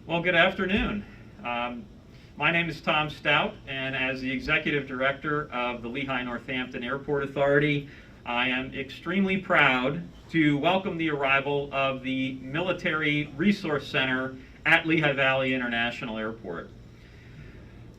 Well, good afternoon. My name is Tom Stout, and as the Executive Director of the Lehigh Northampton Airport Authority, I am extremely proud to welcome the arrival of the Military Resource Center at Lehigh Valley International Airport.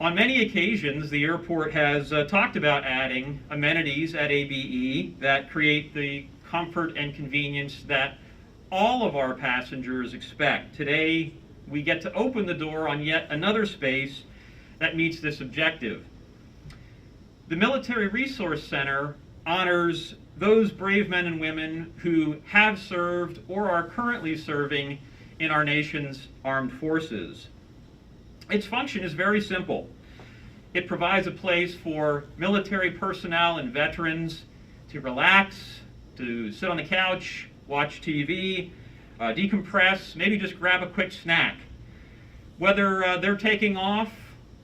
On many occasions, the airport has talked about adding amenities at ABE that create the comfort and convenience that all of our passengers expect. Today, we get to open the door on yet another space that meets this objective. The Military Resource Center honors those brave men and women who have served or are currently serving in our nation's armed forces. Its function is very simple. It provides a place for military personnel and veterans to relax, to sit on the couch, watch TV, decompress, maybe just grab a quick snack. Whether they're taking off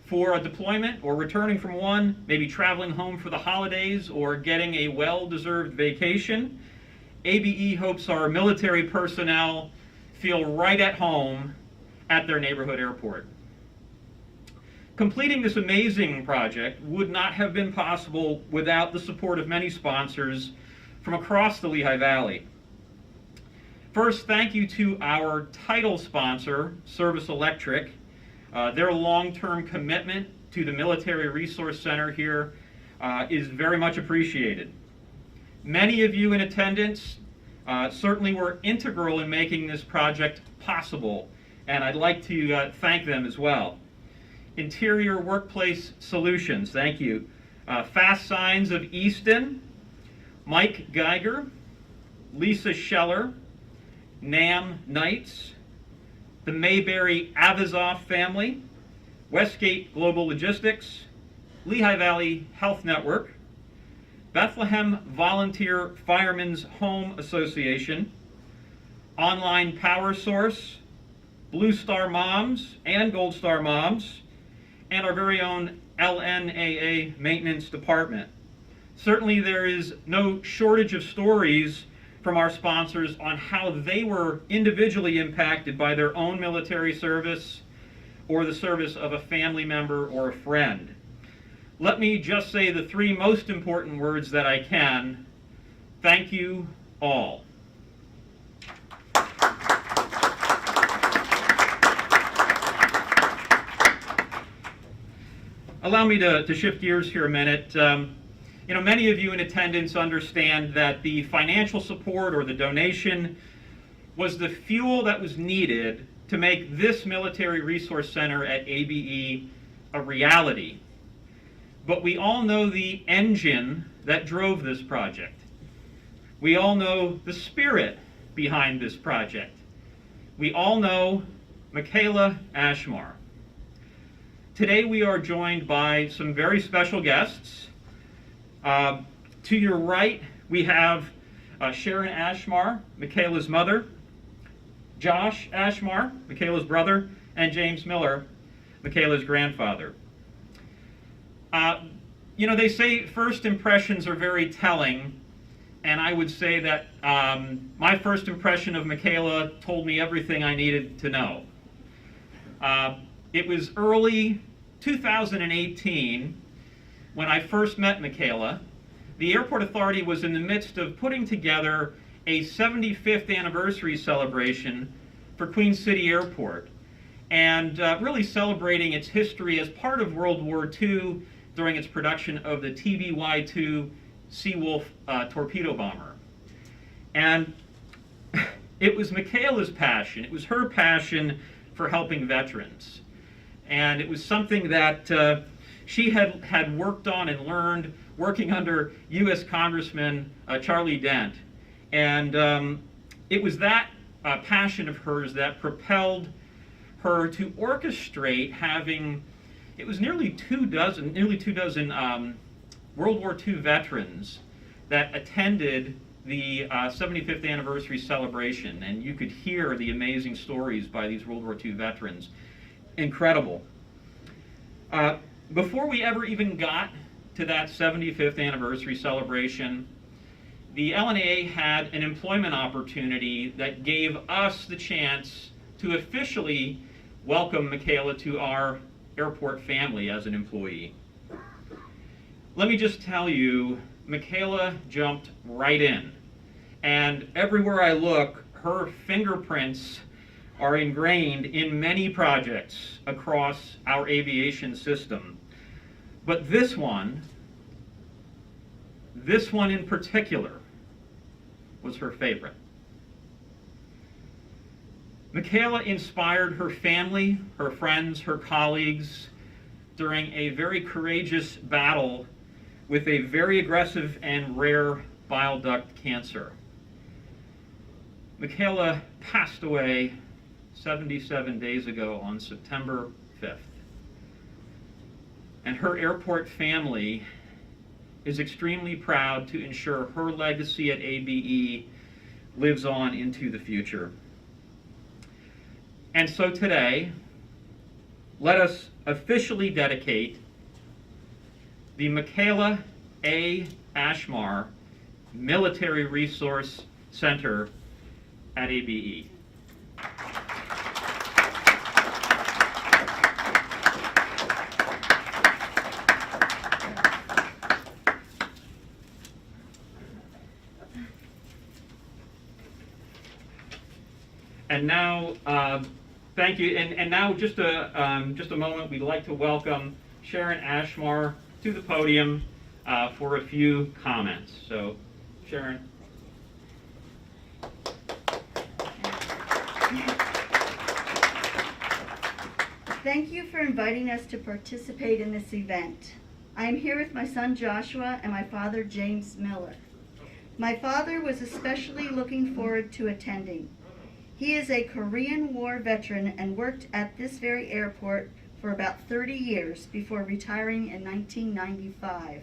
for a deployment or returning from one, maybe traveling home for the holidays or getting a well-deserved vacation, ABE hopes our military personnel feel right at home at their neighborhood airport. Completing this amazing project would not have been possible without the support of many sponsors from across the Lehigh Valley. First, thank you to our title sponsor, Service Electric. Their long-term commitment to the Military Resource Center here is very much appreciated. Many of you in attendance certainly were integral in making this project possible, and I'd like to thank them as well. Interior Workplace Solutions, thank you. Fast Signs of Easton, Mike Geiger, Lisa Scheller, Nam Knights, the Mayberry Avizoff family, Westgate Global Logistics, Lehigh Valley Health Network, Bethlehem Volunteer Firemen's Home Association, Online Power Source, Blue Star Moms and Gold Star Moms, and our very own LNAA Maintenance Department. Certainly there is no shortage of stories from our sponsors on how they were individually impacted by their own military service or the service of a family member or a friend. Let me just say the three most important words that I can. Thank you all. Allow me to shift gears here a minute. Many of you in attendance understand that the financial support or the donation was the fuel that was needed to make this Military Resource Center at ABE a reality. But we all know the engine that drove this project. We all know the spirit behind this project. We all know Makala Ashmar. Today we are joined by some very special guests. To your right, we have Sharon Ashmar, Makala's mother, Josh Ashmar, Makala's brother, and James Miller, Makala's grandfather. They say first impressions are very telling, and I would say that my first impression of Makala told me everything I needed to know. It was early 2018 when I first met Makala. The Airport Authority was in the midst of putting together a 75th anniversary celebration for Queen City Airport and really celebrating its history as part of World War II during its production of the TBY-2 Seawolf torpedo bomber. And it was Makala's passion, it was her passion for helping veterans. And it was something that she had worked on and learned working under U.S. Congressman Charlie Dent. And it was that passion of hers that propelled her to orchestrate having, it was nearly two dozen World War II veterans that attended the 75th anniversary celebration. And you could hear the amazing stories by these World War II veterans. Incredible. Before we ever even got to that 75th anniversary celebration, the LNAA had an employment opportunity that gave us the chance to officially welcome Makala to our airport family as an employee. Let me just tell you, Makala jumped right in. And everywhere I look, her fingerprints are ingrained in many projects across our aviation system. But this one in particular, was her favorite. Makala inspired her family, her friends, her colleagues during a very courageous battle with a very aggressive and rare bile duct cancer. Makala passed away 77 days ago on September 5th. And her airport family is extremely proud to ensure her legacy at ABE lives on into the future. And so today, let us officially dedicate the Makala A. Ashmar Military Resource Center at ABE. And now, thank you. And now, just a moment, we'd like to welcome Sharon Ashmar to the podium for a few comments. So, Sharon. Thank you for inviting us to participate in this event. I am here with my son Joshua and my father James Miller. My father was especially looking forward to attending. He is a Korean War veteran and worked at this very airport for about 30 years before retiring in 1995.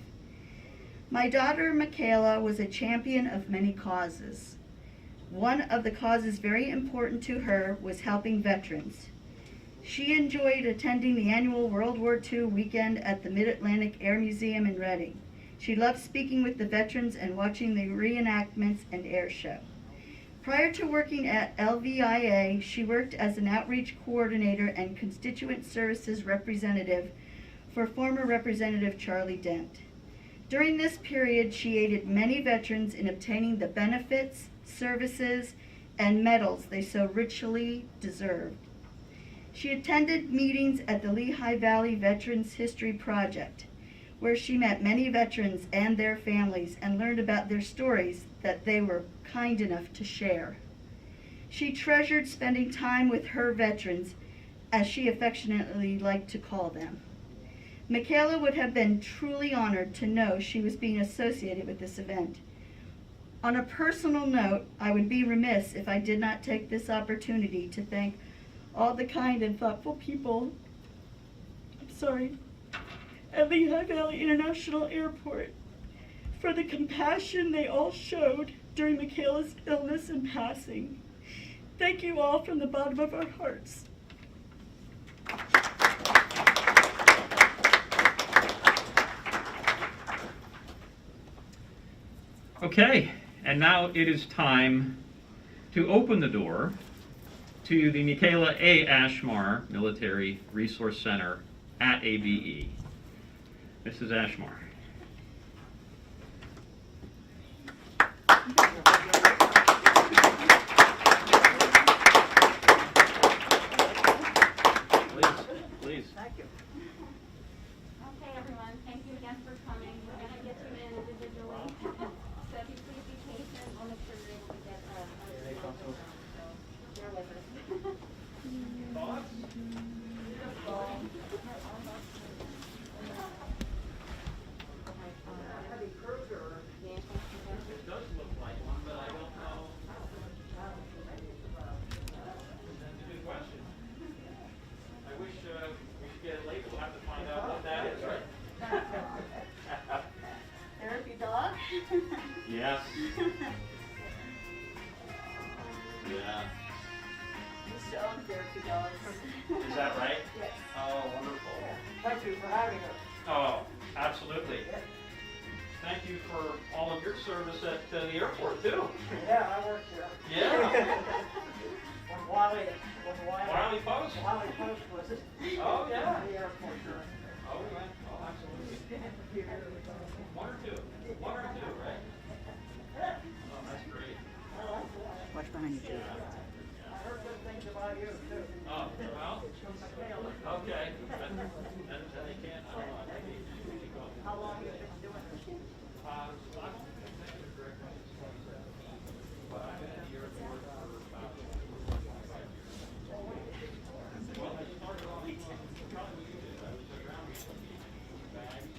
My daughter Makala was a champion of many causes. One of the causes very important to her was helping veterans. She enjoyed attending the annual World War II weekend at the Mid-Atlantic Air Museum in Reading. She loved speaking with the veterans and watching the reenactments and air show. Prior to working at LVIA, she worked as an outreach coordinator and constituent services representative for former Representative Charlie Dent. During this period, she aided many veterans in obtaining the benefits, services, and medals they so richly deserved. She attended meetings at the Lehigh Valley Veterans History Project, where she met many veterans and their families and learned about their stories that they were kind enough to share. She treasured spending time with her veterans, as she affectionately liked to call them. Makala would have been truly honored to know she was being associated with this event. On a personal note, I would be remiss if I did not take this opportunity to thank all the kind and thoughtful people at Lehigh Valley International Airport for the compassion they all showed during Makala's illness and passing. Thank you all from the bottom of our hearts. Okay, and now it is time to open the door to the Makala A. Ashmar Military Resource Center at ABE. Mrs. Ashmar. Please. Thank you. Okay, everyone, thank you again for coming. We're going to get you in individually. So if you please be patient, we'll make sure you're able to get so bear with us. Thoughts? It does look like one, but I don't know. That's a good question. I wish we could get it later. We'll have to find out what that is, right? Therapy dog? Yes. Yeah. We still own therapy dogs. Is that right? Yes. Oh, wonderful. Thank you for having us. Oh, absolutely. Thank you for all of your service at the airport, too. Yeah, I work here. Yeah. When Wiley, was Wiley Post? Wiley Post was it? Oh, yeah. The airport, sure. Oh, we went. Oh, absolutely. One or two, right? Oh, that's great. Watch behind you. I heard good things about you too. Oh, well, Makala. okay. Then they can't, I don't know, I think they should go. How long have you been doing this? I don't think executive director since 2017, but I've been at the airport for about 25 years. Well, I started off, probably what you did, I was around bags,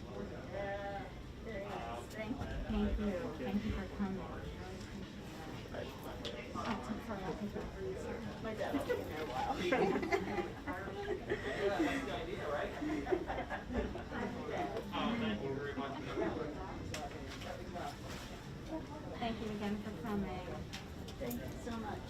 Thank you. Thank you for coming. Oh, I'm sorry, I'll take that for you, sir. My dad will be in there a while. yeah, that's the idea, right? Oh, thank you very much. Thank you again for coming. Thank you so much.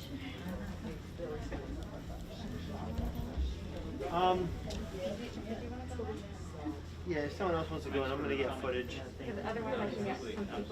Yeah, if someone else wants to go in, I'm gonna get footage. Because otherwise I can get some people